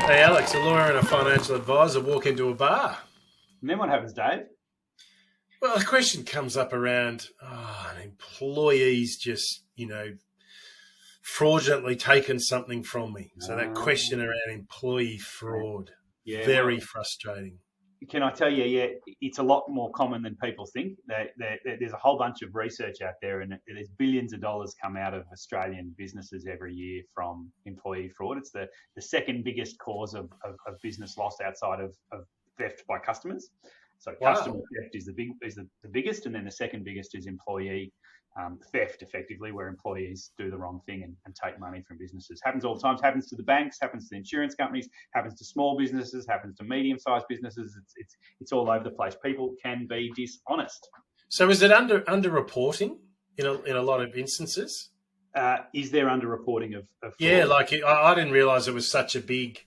Hey Alex, a lawyer and a financial advisor walk into a bar. And then what happens, Dave? Well, the question comes up around an employee's just, fraudulently taken something from me. So that question around employee fraud, Yeah, very frustrating. Can I tell you, it's a lot more common than people think. There's a whole bunch of research out there, and there's billions of dollars come out of Australian businesses every year from employee fraud. It's the second biggest cause of business loss outside of theft by customers. So customer theft is the biggest, and then the second biggest is employee theft, effectively, where employees do the wrong thing and take money from businesses. Happens all the time. Happens to the banks, happens to the insurance companies, happens to small businesses, happens to medium-sized businesses. It's all over the place. People can be dishonest. So is it under reporting in a lot of instances? Is there under-reporting of fraud? Yeah, like I didn't realise it was such a big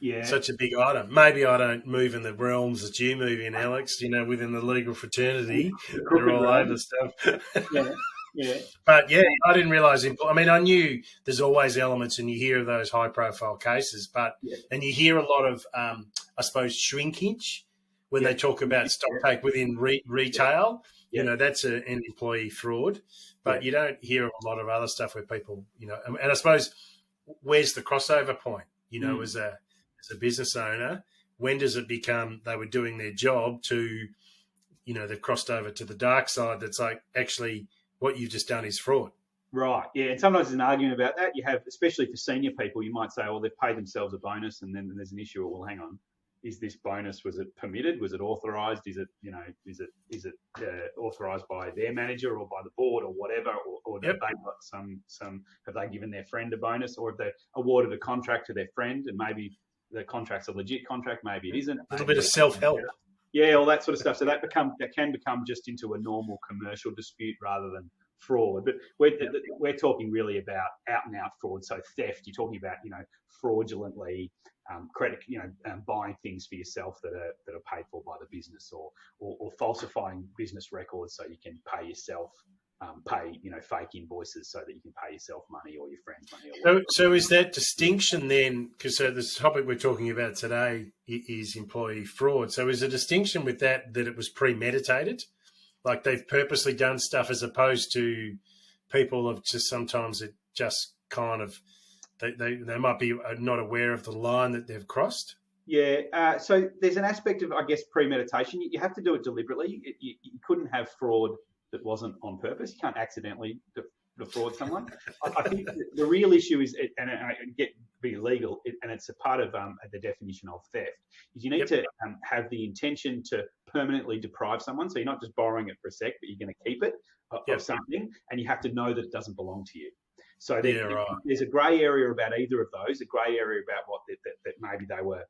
item. Maybe I don't move in the realms that you move in, Alex, within the legal fraternity. They're all over stuff. Yeah. But yeah, I didn't realise. I knew there's always elements, and you hear of those high-profile cases, and you hear a lot of, I suppose, shrinkage when they talk about stock take within retail. Yeah. That's an employee fraud, but you don't hear a lot of other stuff where people, and I suppose, where's the crossover point? As a business owner, when does it become they were doing their job to, they've crossed over to the dark side? That's like, actually, what you've just done is fraud. Right. Yeah. And sometimes there's an argument about that. You have, especially for senior people, you might say, well, they've paid themselves a bonus, and then there's an issue. Well, hang on. Is this bonus, was it permitted? Was it authorised? Is it authorised by their manager or by the board or whatever? Or have they got have they given their friend a bonus, or have they awarded a contract to their friend, and maybe the contract's a legit contract, maybe it isn't. A little bit of self-help. Yeah, all that sort of stuff. So that can become just into a normal commercial dispute rather than fraud. But we're talking really about out and out fraud. So theft. You're talking about fraudulently buying things for yourself that are paid for by the business, or falsifying business records so you can pay yourself. Pay fake invoices so that you can pay yourself money or your friends money. So is that distinction then? Because the topic we're talking about today is employee fraud. So is a distinction with that it was premeditated, like they've purposely done stuff, as opposed to people have just sometimes it just kind of they might be not aware of the line that they've crossed. Yeah. So there's an aspect of, I guess, premeditation. You have to do it deliberately. You couldn't have fraud that wasn't on purpose. You can't accidentally defraud someone. I think the real issue is, and I get be legal, and it's a part of the definition of theft, is you need to have the intention to permanently deprive someone. So you're not just borrowing it for a sec, but you're going to keep it of something, and you have to know that it doesn't belong to you. So there's a grey area about either of those. A grey area about what that maybe they were,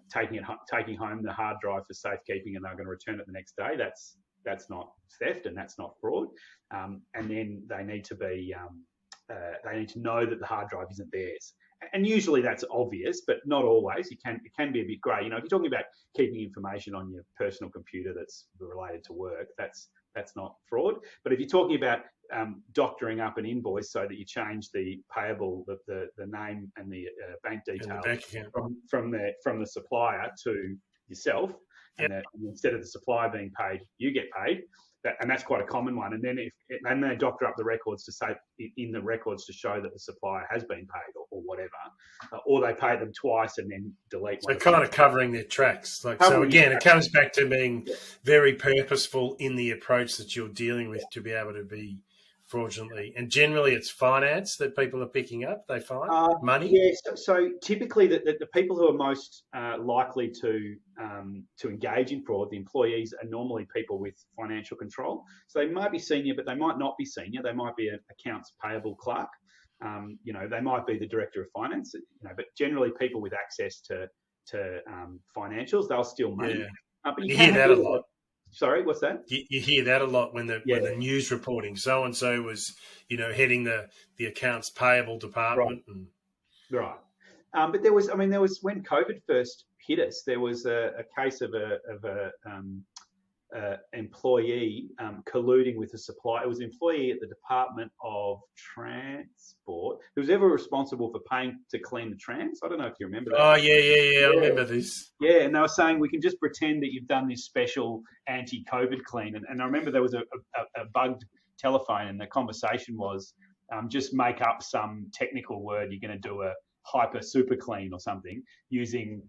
taking home the hard drive for safekeeping, and they're going to return it the next day. That's not theft, and that's not fraud. And then they need to be, they need to know that the hard drive isn't theirs. And usually that's obvious, but not always. It can be a bit grey. If you're talking about keeping information on your personal computer that's related to work, that's not fraud. But if you're talking about doctoring up an invoice so that you change the payable, the name and the bank details from the supplier to yourself, and instead of the supplier being paid, you get paid. And that's quite a common one. And then and they doctor up the records to say in the records to show that the supplier has been paid or whatever, or they pay them twice and then delete. So kind of covering their tracks. So again, it comes back to being very purposeful in the approach that you're dealing with to be able to be fraudulently. And generally, it's finance that people are picking up. They find money. Yeah. So typically, the people who are most likely to engage in fraud, the employees, are normally people with financial control. So they might be senior, but they might not be senior. They might be an accounts payable clerk. They might be the director of finance. But generally, people with access to financials, they'll steal money. Yeah. But you hear that a lot. Sorry, what's that? You hear that a lot when the news reporting so and so was, heading the accounts payable department. Right. But there was when COVID first hit us, there was a case of employee colluding with a supplier. It was an employee at the Department of Transport who was ever responsible for paying to clean the trams. I don't know if you remember that. Oh, yeah. I remember this. Yeah, and they were saying we can just pretend that you've done this special anti-COVID clean. And I remember there was a bugged telephone, and the conversation was just make up some technical word. You're going to do a hyper super clean or something using,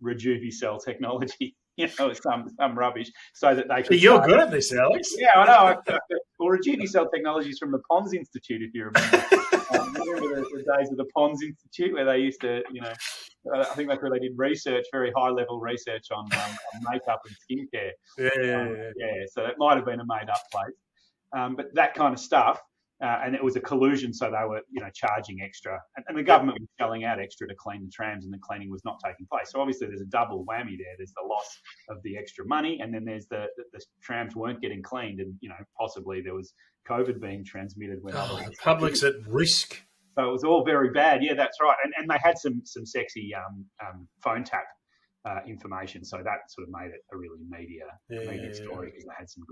Rejuvi-cell technology, some rubbish, so that they could. You're good at this, Alex. Yeah, I know. Well, Rejuvi-cell technology is from the Pons Institute, if you remember. Remember the days of the Pons Institute where they used to, I think that's where they did research, very high-level research on makeup and skincare. Yeah. So it might have been a made-up place. But that kind of stuff, and it was a collusion, so they were, charging extra. And the government was shelling out extra to clean the trams, and the cleaning was not taking place. So obviously there's a double whammy there. There's the loss of the extra money, and then there's the trams weren't getting cleaned, and, possibly there was COVID being transmitted. When the public's at risk. So it was all very bad. Yeah, that's right. And they had some sexy phone tap information, so that sort of made it a really media story because they had some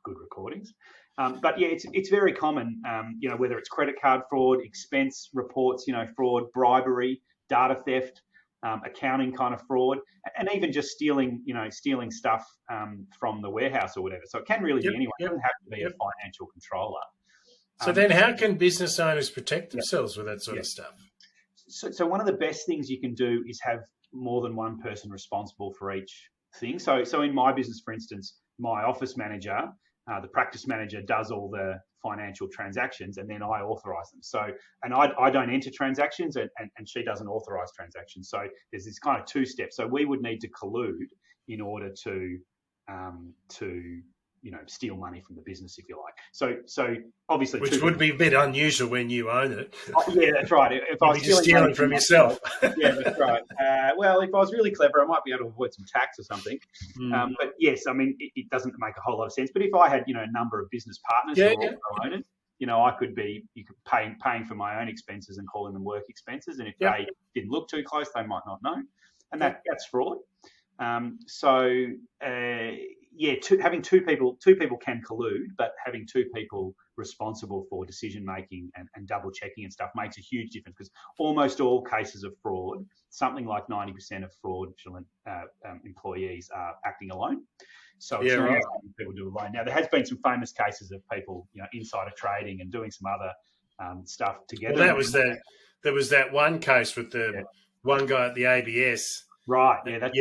good recordings. But yeah, it's very common. Whether it's credit card fraud, expense reports, fraud, bribery, data theft, accounting kind of fraud, and even just stealing stuff from the warehouse or whatever. So it can really be anyone. It doesn't have to be a financial controller. So then how can business owners protect themselves with that sort of stuff? So one of the best things you can do is have more than one person responsible for each thing. So in my business, for instance, my office manager, the practice manager, does all the financial transactions, and then I authorize them. So, and I don't enter transactions, and she doesn't authorize transactions. So there's this kind of two steps. So we would need to collude in order to steal money from the business, if you like. So obviously, which would be a bit unusual when you own it. Yeah, that's right. If I was just stealing from yourself. Yeah, that's right. Well, if I was really clever, I might be able to avoid some tax or something. But yes, I mean, it doesn't make a whole lot of sense. But if I had, a number of business partners who also own it, I could be paying for my own expenses and calling them work expenses. And if they didn't look too close, they might not know, and that's fraud. Having two people can collude, but having two people responsible for decision making and double checking and stuff makes a huge difference, because almost all cases of fraud, something like 90% of fraudulent employees are acting alone. So it's not something people do alone. Now, there has been some famous cases of people, insider trading and doing some other stuff together. Well, there was that one case with the one guy at the ABS. Right. Yeah. That's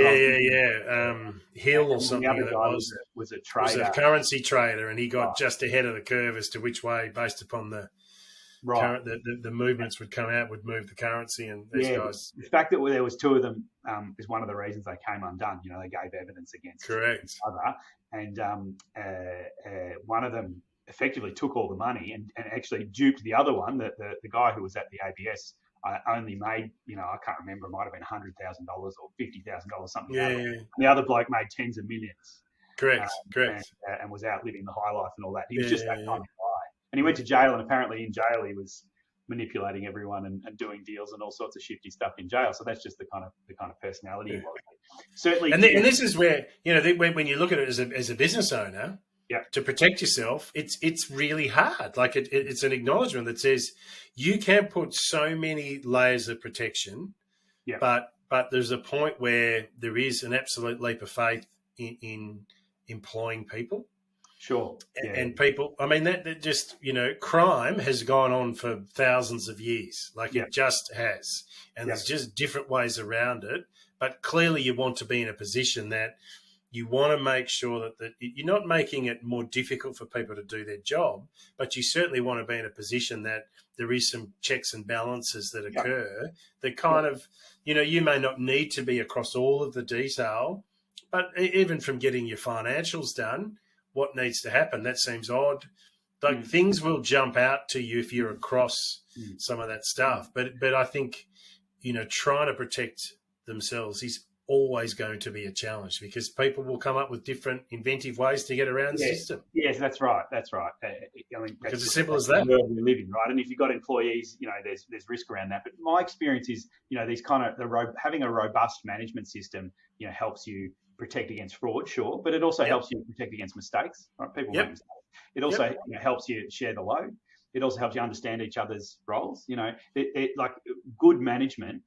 Hill or something. The other guy was a trader. Was a currency trader, and he got just ahead of the curve as to which way, based upon the movements would move the currency. And these guys. The fact that there was two of them is one of the reasons they came undone. They gave evidence against each other, and one of them effectively took all the money and actually duped the other one. The guy who was at the ABS. I only made, I can't remember, it might have been $100,000 or $50,000, something like that. And the other bloke made tens of millions. Correct. And was out living the high life and all that. He was just that kind of guy. And he went to jail, and apparently in jail he was manipulating everyone and doing deals and all sorts of shifty stuff in jail. So that's just the kind of personality he was. Certainly. And this is where, when you look at it as a business owner, to protect yourself, it's really hard. Like it's an acknowledgement that says you can put so many layers of protection, but there's a point where there is an absolute leap of faith in employing people. Sure. And people, I mean, that just, crime has gone on for thousands of years. It just has. And there's just different ways around it. But clearly you want to be in a position that you want to make sure that you're not making it more difficult for people to do their job, but you certainly want to be in a position that there is some checks and balances that occur that kind of, you may not need to be across all of the detail, but even from getting your financials done, what needs to happen? That seems odd. Like things will jump out to you if you're across some of that stuff. But I think, trying to protect themselves is always going to be a challenge, because people will come up with different inventive ways to get around the system. Yes, that's right. Because as simple as that. The world we live in, right? And if you've got employees, there's risk around that. But my experience is, these kind of having a robust management system, helps you protect against fraud, sure, but it also helps you protect against mistakes. Right? People make mistakes. It also helps you share the load. It also helps you understand each other's roles. Like good management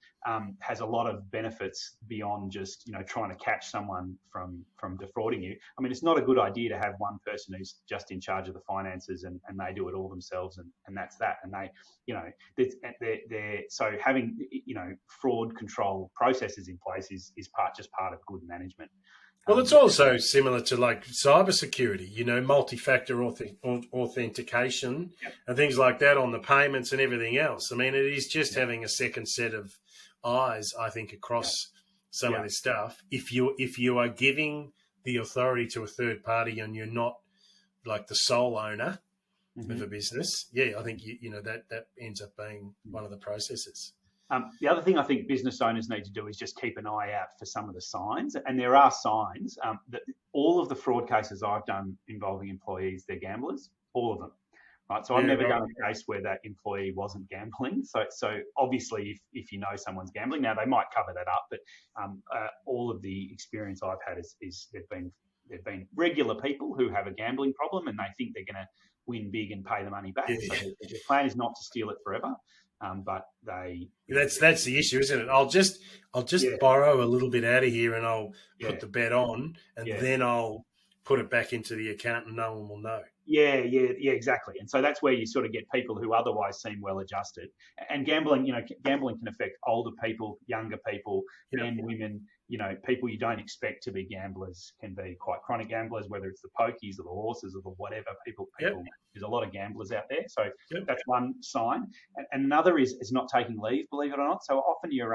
has a lot of benefits beyond just trying to catch someone from defrauding you. I mean, it's not a good idea to have one person who's just in charge of the finances and they do it all themselves and that's that. And they're so having fraud control processes in place is just part of good management. Well, it's also similar to like cybersecurity, multi-factor authentication and things like that on the payments and everything else. I mean, it is just having a second set of eyes, I think, across some of this stuff. If you are giving the authority to a third party and you're not like the sole owner of a business, I think that ends up being one of the processes. The other thing I think business owners need to do is just keep an eye out for some of the signs. And there are signs that all of the fraud cases I've done involving employees, they're gamblers, all of them. Right. So I've never done a case where that employee wasn't gambling. So obviously if you know someone's gambling, now they might cover that up, but all of the experience I've had is they've been regular people who have a gambling problem and they think they're going to win big and pay the money back. So the plan is not to steal it forever. But that's the issue, isn't it? I'll just borrow a little bit out of here and I'll put the bet on and then I'll put it back into the account and no one will know. Yeah, exactly. And so that's where you sort of get people who otherwise seem well adjusted. And gambling can affect older people, younger people, men, women. People you don't expect to be gamblers can be quite chronic gamblers, whether it's the pokies or the horses or the whatever. People. There's a lot of gamblers out there. So that's one sign. And another is not taking leave, believe it or not. So often your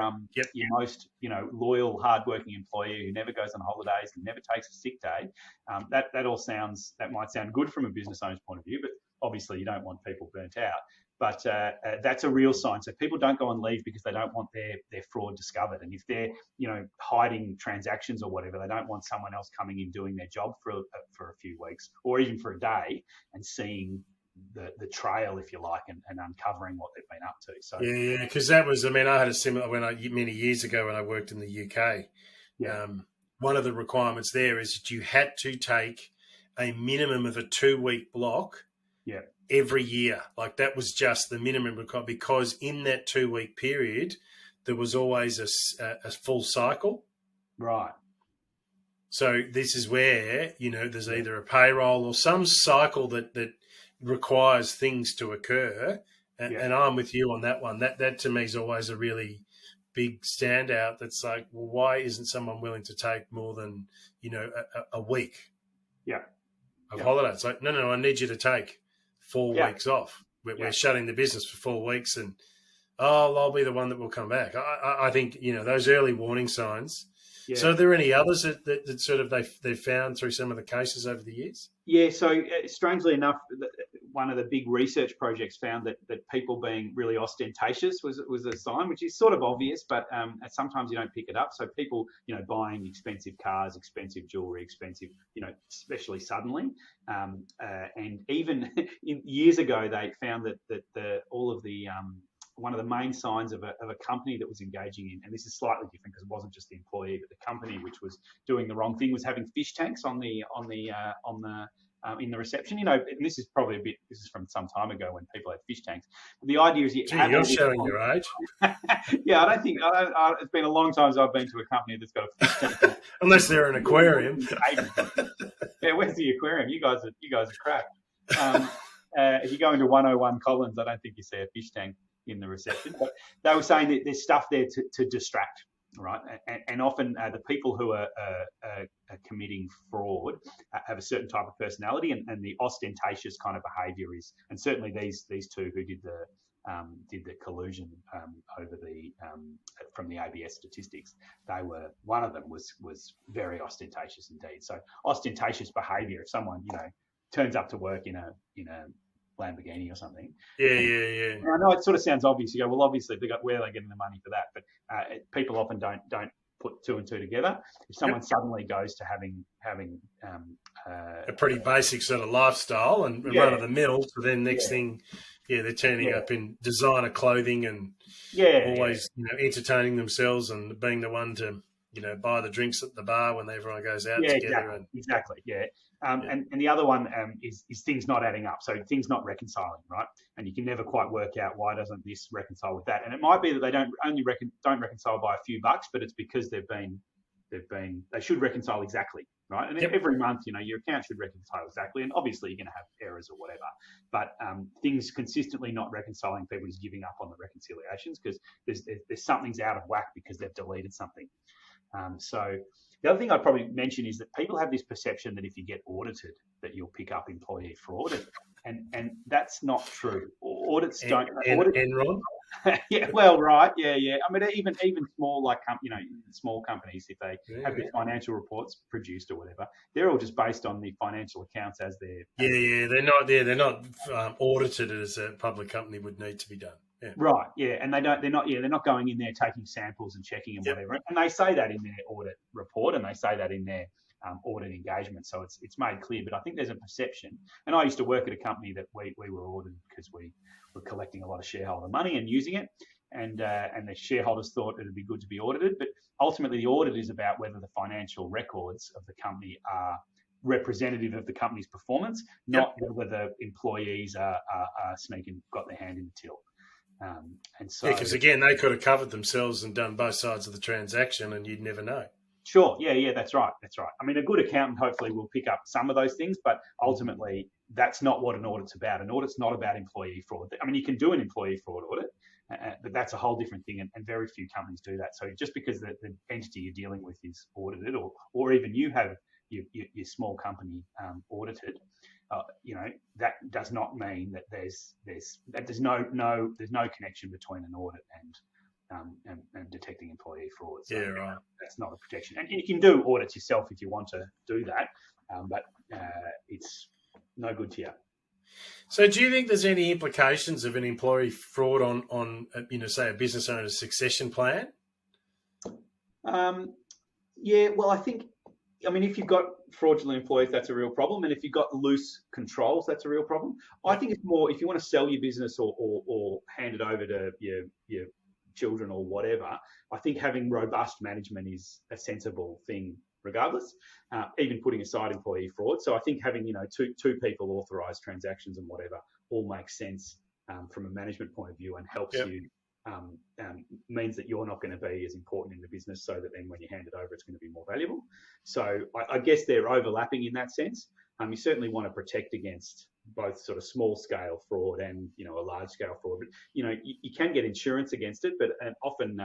most loyal, hardworking employee who never goes on holidays and never takes a sick day. That might sound good from a business owner's point of view, but obviously you don't want people burnt out. But that's a real sign. So people don't go on leave because they don't want their fraud discovered. And if they're, hiding transactions or whatever, they don't want someone else coming in doing their job for a few weeks or even for a day and seeing the trail, if you like, and uncovering what they've been up to. So because that was, I had a similar many years ago when I worked in the UK. One of the requirements there is that you had to take a minimum of a 2-week block. Every year. Like that was just the minimum requirement because in that 2-week period, there was always a full cycle. Right. So this is where, there's either a payroll or some cycle that requires things to occur. And I'm with you on that one. That to me is always a really big standout. That's like, well, why isn't someone willing to take more than, a week of holiday? It's like, no, I need you to take 4 weeks off. We're shutting the business for 4 weeks and, I'll be the one that will come back. I think, those early warning signs. Yeah. So are there any others that sort of they've found through some of the cases over the years? Yeah, so strangely enough, one of the big research projects found that people being really ostentatious was a sign, which is sort of obvious, but sometimes you don't pick it up. So people, buying expensive cars, expensive jewelry, expensive, especially suddenly. And even years ago, they found that all of the one of the main signs of a company that was engaging in, and this is slightly different because it wasn't just the employee, but the company which was doing the wrong thing, was having fish tanks in the reception. And this is from some time ago when people had fish tanks. But the idea is you're showing your age. Yeah, I don't think it's been a long time since I've been to a company that's got a fish tank. Unless they're an aquarium. Yeah, where's the aquarium? You guys are crap. If you go into 101 Collins, I don't think you see a fish tank in the reception, but they were saying that there's stuff there to distract, right? And often the people who are committing fraud have a certain type of personality, and the ostentatious kind of behaviour is, and certainly these two who did the collusion over from the ABS statistics, one of them was very ostentatious indeed. So ostentatious behaviour, if someone turns up to work in a Lamborghini or something. Yeah. And I know it sort of sounds obvious. You go, well, obviously, where are they getting the money for that? But people often don't put two and two together. If someone suddenly goes to having a pretty basic sort of lifestyle and run of the mill, so then next thing, they're turning up in designer clothing and always entertaining themselves and being the one to buy the drinks at the bar when everyone goes out Yeah, together. exactly. Yeah. And the other one is things not adding up. So things not reconciling, right? And you can never quite work out why doesn't this reconcile with that. And it might be that they don't reconcile by a few bucks, but it's because they should reconcile exactly, right? And every month, your account should reconcile exactly. And obviously you're going to have errors or whatever, but things consistently not reconciling, people just giving up on the reconciliations because there's something's out of whack because they've deleted something. So the other thing I'd probably mention is that people have this perception that if you get audited, that you'll pick up employee fraud, and that's not true. Audits don't. Enron. Yeah, well, right, yeah. I mean, even small small companies, if they have their financial reports produced or whatever, they're all just based on the financial accounts as they're. They're not audited as a public company would need to be done. Yeah. Right, yeah, and they're not going in there taking samples and checking and whatever, and they say that in their audit report, and they say that in their audit engagement, so it's made clear. But I think there's a perception, and I used to work at a company that we were audited because we were collecting a lot of shareholder money and using it, and the shareholders thought it'd be good to be audited, but ultimately the audit is about whether the financial records of the company are representative of the company's performance, not whether employees are got their hand in the till. And so, because again, they could have covered themselves and done both sides of the transaction, and you'd never know. Sure, yeah, that's right. I mean, a good accountant hopefully will pick up some of those things, but ultimately, that's not what an audit's about. An audit's not about employee fraud. I mean, you can do an employee fraud audit, but that's a whole different thing, and very few companies do that. So just because the entity you're dealing with is audited, or even you have your small company audited, that does not mean that there's no connection between an audit and detecting employee fraud. So right. That's not a protection. And you can do audits yourself if you want to do that, but it's no good to you. So do you think there's any implications of an employee fraud on say a business owner's succession plan? Yeah, well, I mean, if you've got fraudulent employees, that's a real problem. And if you've got loose controls, that's a real problem. I think it's more if you want to sell your business or hand it over to your children or whatever, I think having robust management is a sensible thing regardless, even putting aside employee fraud. So I think having, two people authorised transactions and whatever all makes sense from a management point of view and helps you. Means that you're not going to be as important in the business, so that then when you hand it over, it's going to be more valuable. So I guess they're overlapping in that sense. You certainly want to protect against both sort of small scale fraud and a large scale fraud. But you can get insurance against it, but often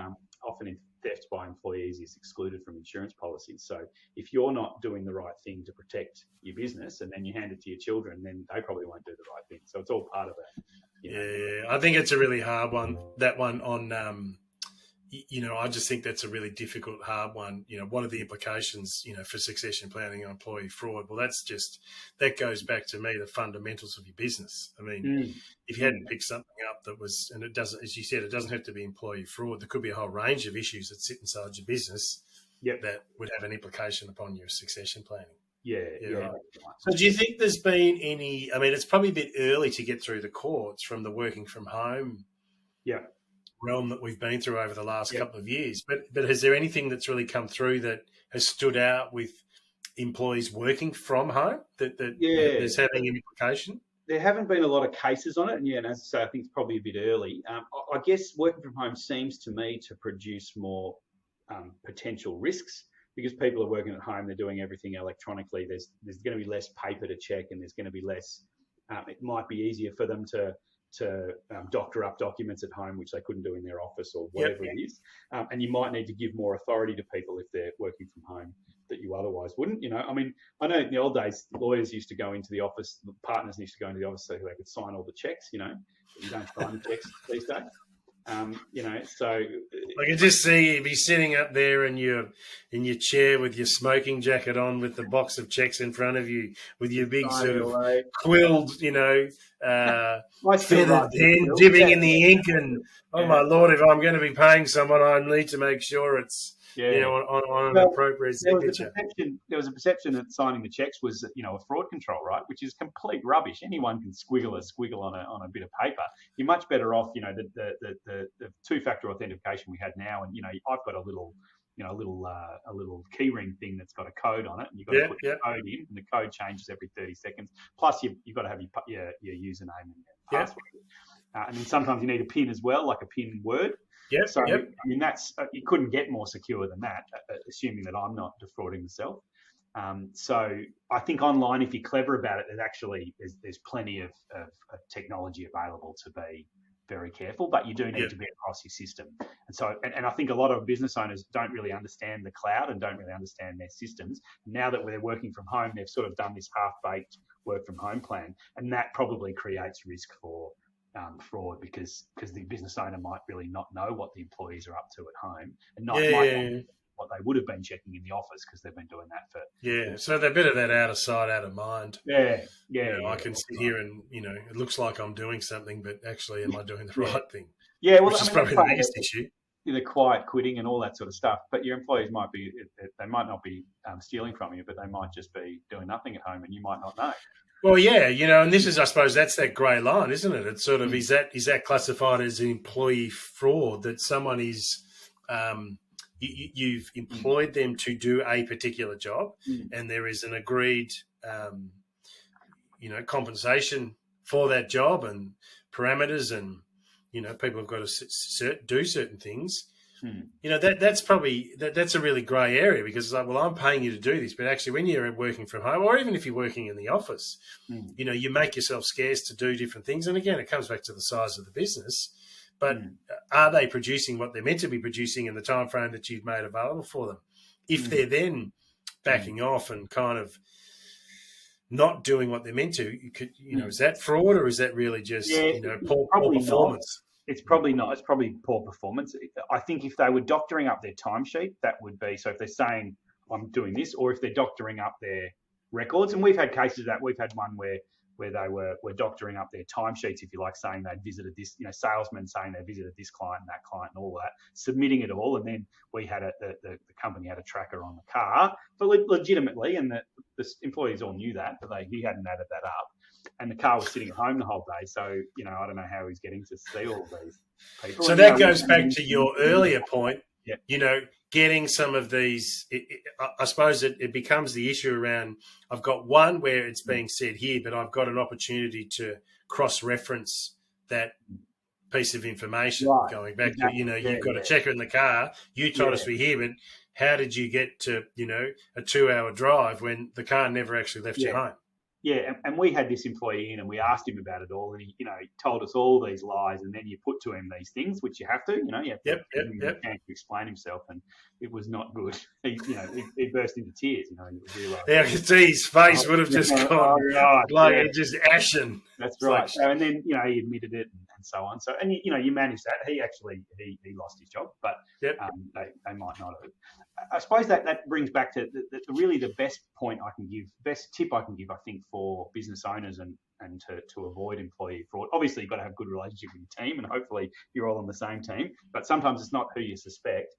theft by employees is excluded from insurance policies. So if you're not doing the right thing to protect your business, and then you hand it to your children, then they probably won't do the right thing. So it's all part of that. Yeah, I think it's a really hard one. That one on, I just think that's a really difficult, hard one. What are the implications, for succession planning and employee fraud? Well, that goes back to me, the fundamentals of your business. I mean, if you hadn't picked something up that was, and it doesn't, as you said, it doesn't have to be employee fraud. There could be a whole range of issues that sit inside your business that would have an implication upon your succession planning. Yeah. Right. So do you think there's been any, I mean, it's probably a bit early to get through the courts from the working from home realm that we've been through over the last couple of years, but has there anything that's really come through that has stood out with employees working from home that is having an implication? There haven't been a lot of cases on it, and as I say, I think it's probably a bit early. I guess working from home seems to me to produce more potential risks. Because people are working at home, they're doing everything electronically. There's going to be less paper to check, and there's going to be less. It might be easier for them to doctor up documents at home, which they couldn't do in their office or whatever it is. And you might need to give more authority to people if they're working from home that you otherwise wouldn't. I mean, I know in the old days, lawyers used to go into the office, partners used to go into the office so they could sign all the checks. But you don't sign the checks these days. So I can just see you be sitting up there in your chair with your smoking jacket on, with the box of checks in front of you, with your big sort of quilled, feathered pen dipping in the ink, and my Lord, if I'm going to be paying someone, I need to make sure it's on an appropriate signature. There was a perception that signing the checks was, a fraud control, right? Which is complete rubbish. Anyone can squiggle on a bit of paper. You're much better off, the two-factor authentication we had now, and I've got a little a little key ring thing that's got a code on it, and you've got to put your code in, and the code changes every 30 seconds. Plus, you've got to have your username and your password. And then sometimes you need a PIN as well, like a PIN word. So, I mean, that's you couldn't get more secure than that, assuming that I'm not defrauding myself. So I think online, if you're clever about it, there's plenty of technology available to be very careful, but you do need to be across your system. And so, and I think a lot of business owners don't really understand the cloud and don't really understand their systems. Now that they're working from home, they've sort of done this half-baked work from home plan, and that probably creates risk for fraud because the business owner might really not know what the employees are up to at home, and might know what they would have been checking in the office because they've been doing that for So they're a bit of that out of sight, out of mind. I can sit here and it looks like I'm doing something, but actually, am I doing the right thing? Which is probably the biggest issue. The quiet quitting and all that sort of stuff. But your employees might not be stealing from you, but they might just be doing nothing at home, and you might not know. Well, and this is, I suppose, that's that grey line, isn't it? It's sort of is that classified as employee fraud, that someone is you've employed them to do a particular job, and there is an agreed compensation for that job and parameters, and people have got to do certain things. That's probably that's a really grey area, because it's like, well, I'm paying you to do this, but actually when you're working from home, or even if you're working in the office, you make yourself scarce to do different things. And again, it comes back to the size of the business, but are they producing what they're meant to be producing in the time frame that you've made available for them? If they're then backing off and kind of not doing what they're meant to, is that fraud, or is that really just poor performance? It's probably not. It's probably poor performance. I think if they were doctoring up their timesheet, that would be, so if they're saying I'm doing this, or if they're doctoring up their records, and we've had cases of that. We've had one where they were doctoring up their timesheets, if you like, saying they'd visited this, salesmen saying they visited this client and that client and all that, submitting it all, and then we had the company had a tracker on the car, but legitimately, and the employees all knew that, but he hadn't added that up. And the car was sitting at home the whole day. So, I don't know how he's getting to see all of these people. So that goes back to your earlier point, getting some of these, I suppose it becomes the issue around, I've got one where it's being said here, but I've got an opportunity to cross-reference that piece of information going back to, you've got a checker in the car. You told us we're here, but how did you get to, a 2-hour drive when the car never actually left your home? Yeah, and we had this employee in, and we asked him about it all, and he told us all these lies, and then you put to him these things, which you have to, you have to to explain himself, and it was not good. He burst into tears, I could see his face would have just gone just ashen. That's right. So, and then he admitted it and so on. So, and you manage that. He actually he lost his job, but they might not have. I suppose that brings back to really the best tip I can give, I think, for business owners and to avoid employee fraud. Obviously, you've got to have a good relationship with your team, and hopefully you're all on the same team. But sometimes it's not who you suspect.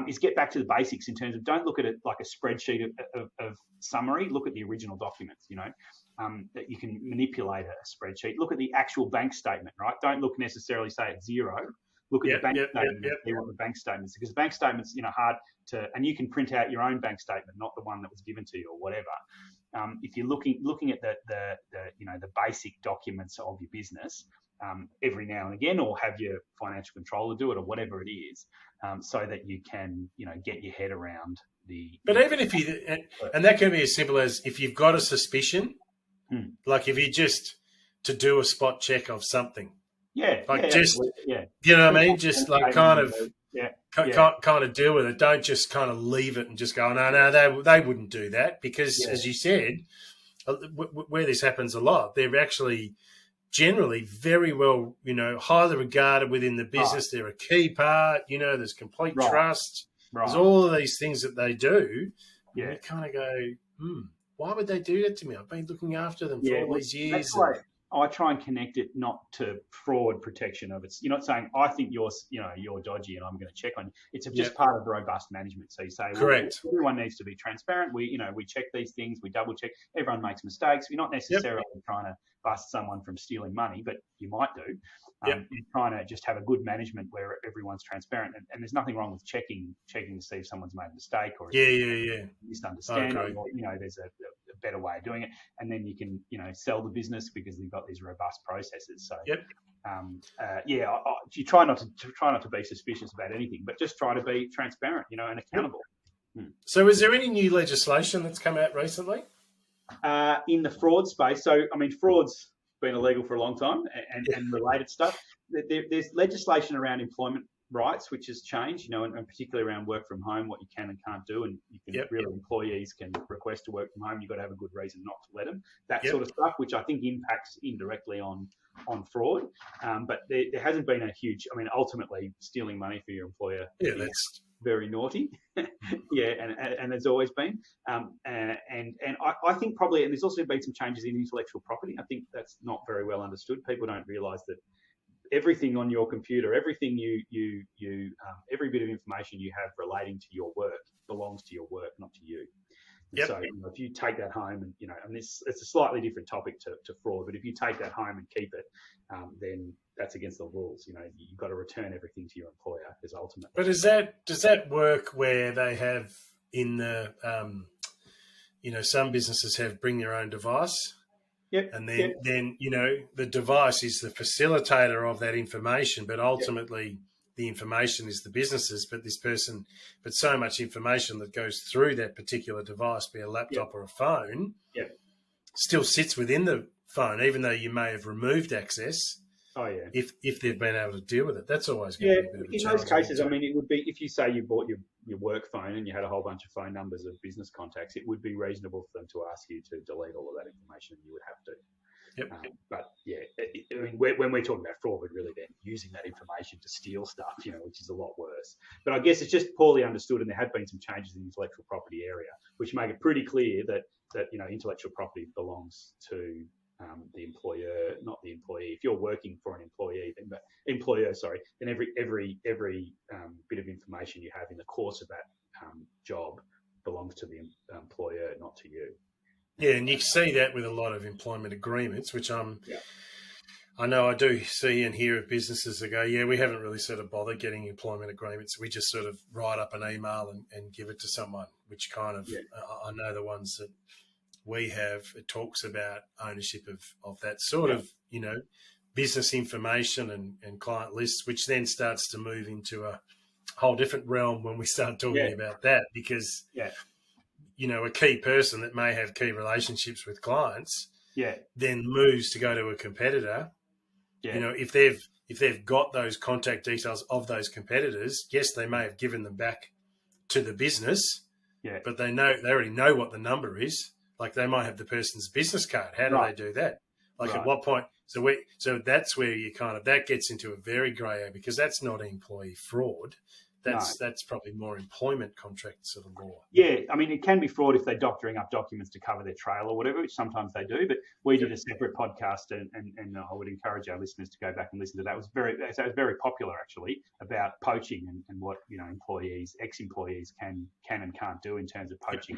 Is get back to the basics in terms of, don't look at it like a spreadsheet of summary. Look at the original documents. That you can manipulate a spreadsheet. Look at the actual bank statement, right? Don't look necessarily say it's zero. Look at the bank statement and see what the bank statements, because the bank statement's hard to, and you can print out your own bank statement, not the one that was given to you or whatever. If you're looking at the basic documents of your business every now and again, or have your financial controller do it, or whatever it is, so that you can get your head around the. But even if you, and that can be as simple as, if you've got a suspicion, like if you just to do a spot check of something. You know what I mean? Just like kind of deal with it. Don't just kind of leave it and just go, no, they wouldn't do that, because as you said, where this happens a lot, they're actually generally very well, highly regarded within the business. They're a key part, there's complete trust. There's all of these things that they do. And you kind of go, why would they do that to me? I've been looking after them for all these years. That's right. I try and connect it not to fraud protection of it. You're not saying, I think you're dodgy and I'm going to check on you. It's just part of robust management. So you say, correct. Well, everyone needs to be transparent. We check these things. We double check. Everyone makes mistakes. We're not necessarily trying to bust someone from stealing money, but you might do. Yep. You're trying to just have a good management where everyone's transparent, and there's nothing wrong with checking to see if someone's made a mistake or misunderstanding, or there's a better way of doing it, and then you can sell the business because you've got these robust processes. So yep. You try not to be suspicious about anything, but just try to be transparent, and accountable. Yep. So, is there any new legislation that's come out recently in the fraud space? So, I mean, fraud's been illegal for a long time, and related stuff. There's legislation around employment rights, which has changed, and particularly around work from home, what you can and can't do, and you can employees can request to work from home. You've got to have a good reason not to let them. That sort of stuff, which I think impacts indirectly on fraud. But there hasn't been a huge. I mean, ultimately, stealing money for your employer. Yeah, that's very naughty. And there's always been. And I think probably, and there's also been some changes in intellectual property. I think that's not very well understood. People don't realise that everything on your computer, everything every bit of information you have relating to your work belongs to your work, not to you. Yep. So if you take that home and it's a slightly different topic to fraud, but if you take that home and keep it, then that's against the rules. You've got to return everything to your employer because ultimately. But does that work where they have in the, some businesses have bring your own device? Yep. And then the device is the facilitator of that information, but ultimately the information is the businesses, but so much information that goes through that particular device, be a laptop or a phone, still sits within the phone, even though you may have removed access. Oh yeah. If they've been able to deal with it, that's always going to be a bit of a challenge. In those cases, I mean, it would be if you say you bought your work phone and you had a whole bunch of phone numbers of business contacts, it would be reasonable for them to ask you to delete all of that information. You would have to. Yep. But I mean, when we're talking about fraud, we're really then using that information to steal stuff, which is a lot worse. But I guess it's just poorly understood, and there have been some changes in the intellectual property area, which make it pretty clear that intellectual property belongs to the employer, not the employee. If you're working for an then every bit of information you have in the course of that job belongs to the employer, not to you. Yeah, and you see that with a lot of employment agreements, which I know I do see and hear of businesses that go, we haven't really sort of bothered getting employment agreements. We just sort of write up an email and give it to someone, which kind of, I know the ones that we have, it talks about ownership of that sort of, business information and client lists, which then starts to move into a whole different realm when we start talking about that because, a key person that may have key relationships with clients then moves to go to a competitor. If they've got those contact details of those competitors, yes, they may have given them back to the business, but they already know what the number is. Like they might have the person's business card. How do they do that? Like at what point? So that's where you that gets into a very grey area because that's not employee fraud. That's probably more employment contract sort of law. Yeah, I mean, it can be fraud if they're doctoring up documents to cover their trail or whatever, which sometimes they do. But we did a separate podcast, and I would encourage our listeners to go back and listen to that. It was very popular actually about poaching and what ex-employees can and can't do in terms of poaching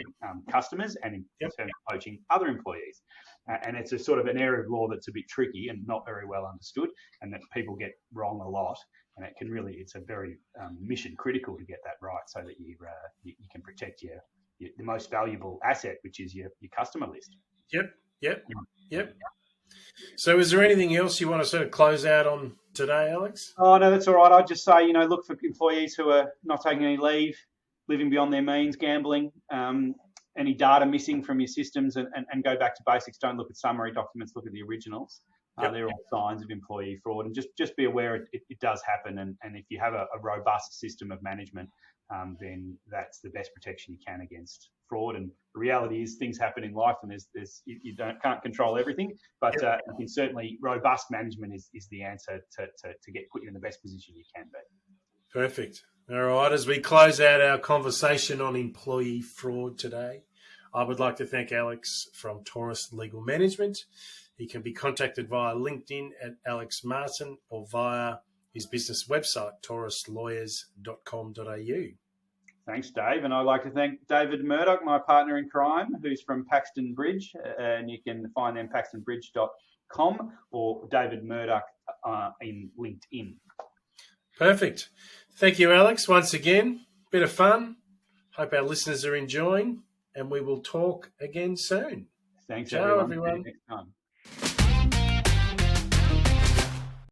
customers and in terms of poaching other employees. And it's a sort of an area of law that's a bit tricky and not very well understood, and that people get wrong a lot. And it's a very mission critical to get that right so that you can protect the most valuable asset, which is your customer list. Yep. So is there anything else you want to sort of close out on today, Alex? Oh, no, that's all right. I'd just say, look for employees who are not taking any leave, living beyond their means, gambling, any data missing from your systems and go back to basics. Don't look at summary documents, look at the originals. They're all signs of employee fraud, and just be aware it does happen. And if you have a robust system of management, then that's the best protection you can against fraud. And the reality is things happen in life, and you can't control everything, but you can certainly robust management is the answer to put you in the best position you can be. Perfect. All right, as we close out our conversation on employee fraud today, I would like to thank Alex from Taurus Legal Management. He can be contacted via LinkedIn at Alex Martin or via his business website, tauruslawyers.com.au. Thanks, Dave. And I'd like to thank David Murdoch, my partner in crime, who's from Paxton Bridge. And you can find them paxtonbridge.com. david.com or David Murdoch in LinkedIn. Perfect. Thank you, Alex, once again. Bit of fun. Hope our listeners are enjoying, and we will talk again soon. Thanks, Ciao, everyone. everyone. See you next time.